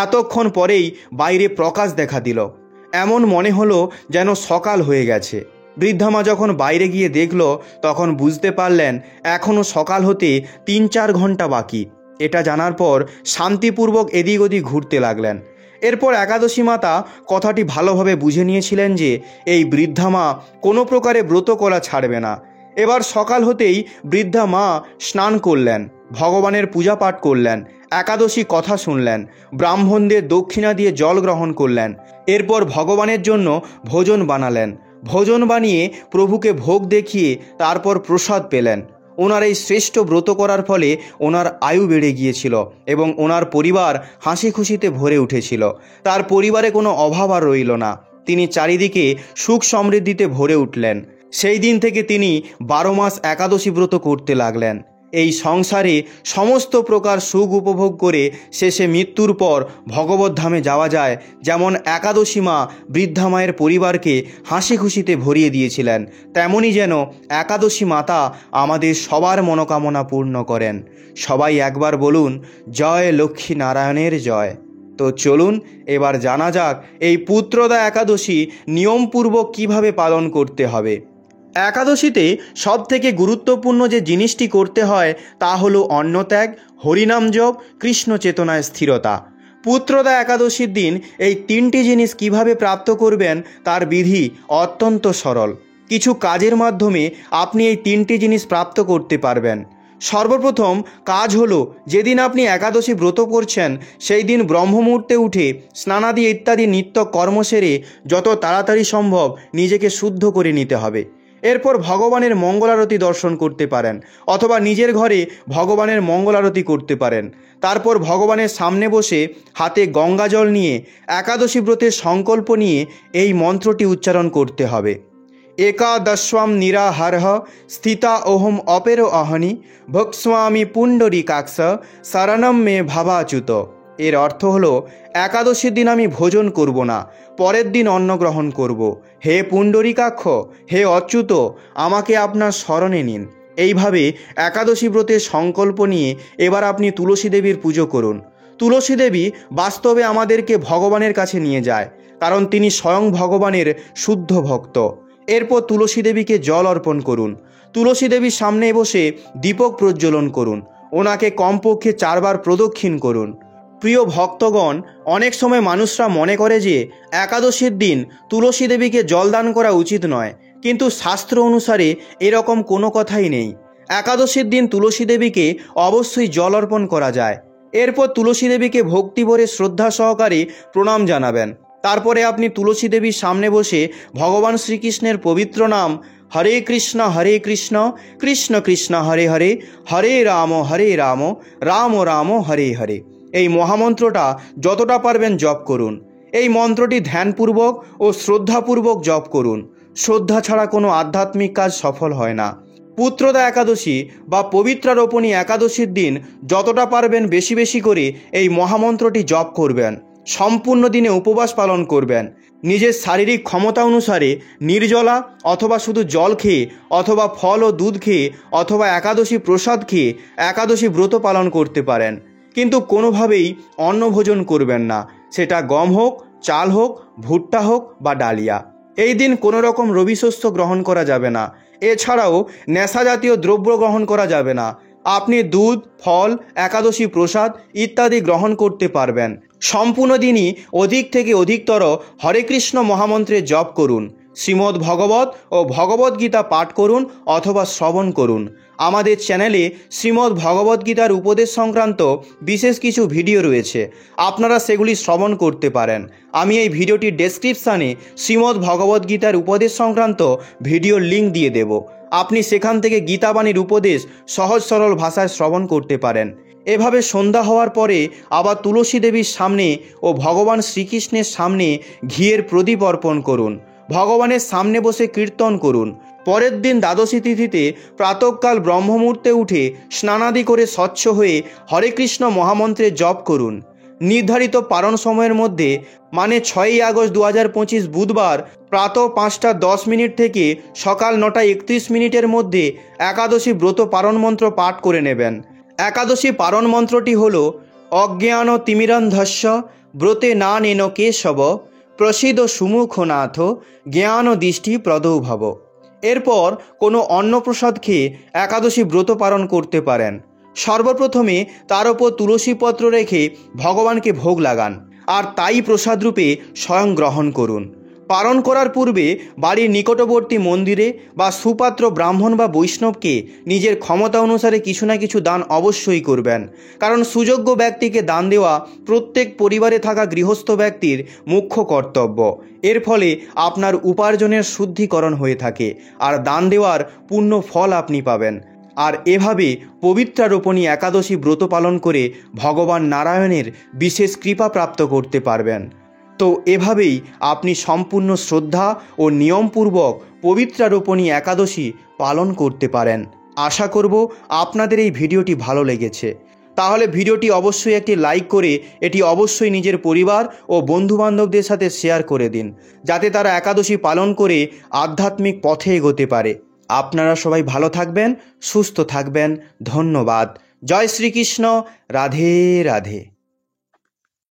এতক্ষণ পরেই বাইরে প্রকাশ দেখা দিল। এমন মনে হলো যেন সকাল হয়ে গেছে। বৃদ্ধা মা যখন বাইরে গিয়ে দেখল, তখন বুঝতে পারলেন এখনও সকাল হতে 3-4 ঘন্টা বাকি। এটা জানার পর শান্তিপূর্বক এদিক ওদিক ঘুরতে লাগলেন। এরপর একাদশী মাতা কথাটি ভালোভাবে বুঝে নিয়েছিলেন যে এই বৃদ্ধা মা কোনো প্রকারে ব্রত করা ছাড়বে না। এবার সকাল হতেই বৃদ্ধা মা স্নান করলেন, ভগবানের পূজা পাঠ করলেন, একাদশী কথা শুনলেন, ব্রাহ্মণদের দক্ষিণা দিয়ে জল গ্রহণ করলেন। এরপর ভগবানের জন্য ভোজন বানালেন। ভোজন বানিয়ে প্রভুকে ভোগ দেখিয়ে তারপর প্রসাদ পেলেন। ওনার এই শ্রেষ্ঠ ব্রত করার ফলে ওনার আয়ু বেড়ে গিয়েছিল এবং ওনার পরিবার হাসি খুশিতে ভরে উঠেছিল। তার পরিবারে কোনো অভাব আর রইল না। তিনি চারিদিকে সুখ সমৃদ্ধিতে ভরে উঠলেন। সেই দিন থেকে তিনি 12 মাস একাদশী ব্রত করতে লাগলেন। এই সংসারে সমস্ত প্রকার সুখ উপভোগ করে শেষে মৃত্যুর পর ভগবত ধামে যাওয়া যায়, যেমন একাদশী মা বৃদ্ধা মায়ের পরিবারকে হাসি খুশিতে ভরিয়ে দিয়েছিলেন, তেমনই যেন একাদশী মাতা আমাদের সবার মনোকামনা পূর্ণ করেন। সবাই একবার বলুন, জয় লক্ষ্মী নারায়ণের জয়। তো চলুন এবার জানা যাক এই পুত্রদা একাদশী নিয়মপূর্বক কিভাবে পালন করতে হবে। একাদশীতে সবথেকে গুরুত্বপূর্ণ যে জিনিসটি করতে হয় তা হলো অন্নত্যাগ, হরিনাম জপ, কৃষ্ণ চেতনায় স্থিরতা। পুত্রদা একাদশীর দিন এই 3টি জিনিস কিভাবে প্রাপ্ত করবেন তার বিধি অত্যন্ত সরল। কিছু কাজের মাধ্যমে আপনি এই 3টি জিনিস প্রাপ্ত করতে পারবেন। সর্বপ্রথম কাজ হলো, যেদিন আপনি একাদশী ব্রত করছেন সেই দিন ব্রহ্মমুহূর্তে উঠে স্নানাদি ইত্যাদি নিত্য কর্ম সেরে যত তাড়াতাড়ি সম্ভব নিজেকে শুদ্ধ করে নিতে হবে। এরপর ভগবানের মঙ্গলারতি দর্শন করতে পারেন, অথবা নিজের ঘরে ভগবানের মঙ্গলারতি করতে পারেন। তারপর ভগবানের সামনে বসে হাতে গঙ্গা জল নিয়ে একাদশী ব্রতের সংকল্প নিয়ে এই মন্ত্রটি উচ্চারণ করতে হবে। একাদশাম নিরাহারঃ স্থিতা ওহম অপেরো অহনি ভক্স্বামী পুণ্ডরীকাক্ষ শরণম মে ভাবাচ্যুত। এর অর্থ হলো, একাদশীর দিন আমি ভোজন করব না, পরের দিন অন্ন গ্রহণ করব। হে পুণ্ডরীকাক্ষ, হে অচ্যুত, আমাকে আপনার শরণে নিন। এইভাবে একাদশী ব্রতের সংকল্প নিয়ে এবার আপনি তুলসী দেবীর পুজো করুন। তুলসী দেবী বাস্তবে আমাদেরকে ভগবানের কাছে নিয়ে যায়, কারণ তিনি স্বয়ং ভগবানের শুদ্ধ ভক্ত। এরপর তুলসী দেবীকে জল অর্পণ করুন। তুলসী দেবীর সামনে বসে দীপক প্রজ্বলন করুন। ওনাকে কমপক্ষে 4 বার প্রদক্ষিণ করুন। প্রিয় ভক্তগণ, অনেক সময় মানুষরা মনে করে যে একাদশীর দিন তুলসী দেবীকে জলদান করা উচিত নয়, কিন্তু শাস্ত্র অনুসারে এরকম কোনো কথাই নেই। একাদশীর দিন তুলসী দেবীকে অবশ্যই জল অর্পণ করা যায়। এরপর তুলসী দেবীকে ভক্তিভরে শ্রদ্ধা সহকারে প্রণাম জানাবেন। তারপরে আপনি তুলসী দেবীর সামনে বসে ভগবান শ্রীকৃষ্ণের পবিত্র নাম হরে কৃষ্ণ কৃষ্ণ কৃষ্ণ হরে হরে, হরে রাম রাম রাম হরে হরে এই মহামন্ত্রটা যতটা পারবেন জপ করুন। এই মন্ত্রটি ধ্যানপূর্বক ও শ্রদ্ধাপূর্বক জপ করুন। শ্রদ্ধা ছাড়া কোনো আধ্যাত্মিক কাজ সফল হয় না। পুত্রদা একাদশী বা পবিত্রারোপণী একাদশীর দিন যতটা পারবেন বেশি বেশি করে এই মহামন্ত্রটি জপ করবেন। সম্পূর্ণ দিনে উপবাস পালন করবেন। নিজের শারীরিক ক্ষমতা অনুসারে নির্জলা অথবা শুধু জল খেয়ে, অথবা ফল ও দুধ খেয়ে, অথবা একাদশী প্রসাদ খেয়ে একাদশী ব্রত পালন করতে পারেন, কিন্তু কোনোভাবেই অন্নভোজন করবেন না। সেটা গম হোক, চাল হোক, ভুট্টা হোক বা ডালিয়া। এই দিন কোনো রকম রবি শস্য গ্রহণ করা যাবে না। এছাড়াও নেশা জাতীয় দ্রব্য গ্রহণ করা যাবে না। আপনি দুধ, ফল, একাদশী প্রসাদ ইত্যাদি গ্রহণ করতে পারবেন। সম্পূর্ণ দিনই অধিক থেকে অধিকতর হরে কৃষ্ণ মহামন্ত্রে জপ করুন। শ্রীমদ্ ভগবত ও ভগবদ্গীতা পাঠ করুন অথবা শ্রবণ করুন। আমাদের চ্যানেলে শ্রীমদ্ ভগবদ্গীতার উপদেশ সংক্রান্ত বিশেষ কিছু ভিডিও রয়েছে, আপনারা সেগুলি শ্রবণ করতে পারেন। আমি এই ভিডিওটির ডেসক্রিপশানে শ্রীমদ্ ভগবদ্গীতার উপদেশ সংক্রান্ত ভিডিওর লিঙ্ক দিয়ে দেব। আপনি সেখান থেকে গীতাবাণীর উপদেশ সহজ সরল ভাষায় শ্রবণ করতে পারেন। এভাবে সন্ধ্যা হওয়ার পরে আবার তুলসী দেবীর সামনে ও ভগবান শ্রীকৃষ্ণের সামনে ঘিয়ের প্রদীপ অর্পণ করুন। ভগবানের সামনে বসে কীর্তন করুন। পরের দিন দ্বাদশী তিথিতে প্রাতঃকাল ব্রহ্মমুহূর্তে উঠে স্নানাদি করে স্বচ্ছ হয়ে হরে কৃষ্ণ মহামন্ত্রের জপ করুন। নির্ধারিত পারণ সময়ের মধ্যে মানে 6ই আগস্ট 2025 বুধবার প্রাতঃ 5:10 থেকে সকাল 9:31 মধ্যে একাদশী ব্রত পারণ মন্ত্র পাঠ করে নেবেন। একাদশী পারণ মন্ত্রটি হল অজ্ঞান তিমিরন্ধস্য ব্রতে না নেন কেশব প্রসিদ সুমুখনাথ জ্ঞান দৃষ্টি প্রদৌ ভব। এরপর কোনো অন্নপ্রসাদ খেয়ে একাদশী ব্রত পালন করতে পারেন। সর্বপ্রথমে তার ওপর তুলসীপত্র রেখে ভগবানকে ভোগ লাগান আর তাই প্রসাদরূপে স্বয়ং গ্রহণ করুন। পালন করার পূর্বে বাড়ির নিকটবর্তী মন্দিরে বা সুপাত্র ব্রাহ্মণ বা বৈষ্ণবকে নিজের ক্ষমতা অনুসারে কিছু না কিছু দান অবশ্যই করবেন, কারণ সুযোগ্য ব্যক্তিকে দান দেওয়া প্রত্যেক পরিবারে থাকা গৃহস্থ ব্যক্তির মুখ্য কর্তব্য। এর ফলে আপনার উপার্জনের শুদ্ধিকরণ হয়ে থাকে আর দান দেওয়ার পূর্ণ ফল আপনি পাবেন। আর এভাবে পবিত্রারোপণী একাদশী ব্রত পালন করে ভগবান নারায়ণের বিশেষ কৃপা প্রাপ্ত করতে পারবেন। তো এভাবেই আপনি সম্পূর্ণ শ্রদ্ধা ও নিয়মপূর্বক পবিত্রারোপণী একাদশী পালন করতে পারেন। আশা করব আপনাদের এই ভিডিওটি ভালো লেগেছে। তাহলে ভিডিওটি অবশ্যই একটি লাইক করে এটি অবশ্যই নিজের পরিবার ও বন্ধুবান্ধবদের সাথে শেয়ার করে দিন, যাতে তারা একাদশী পালন করে আধ্যাত্মিক পথে এগোতে পারে। আপনারা সবাই ভালো থাকবেন, সুস্থ থাকবেন। ধন্যবাদ। জয় শ্রীকৃষ্ণ। রাধে রাধে।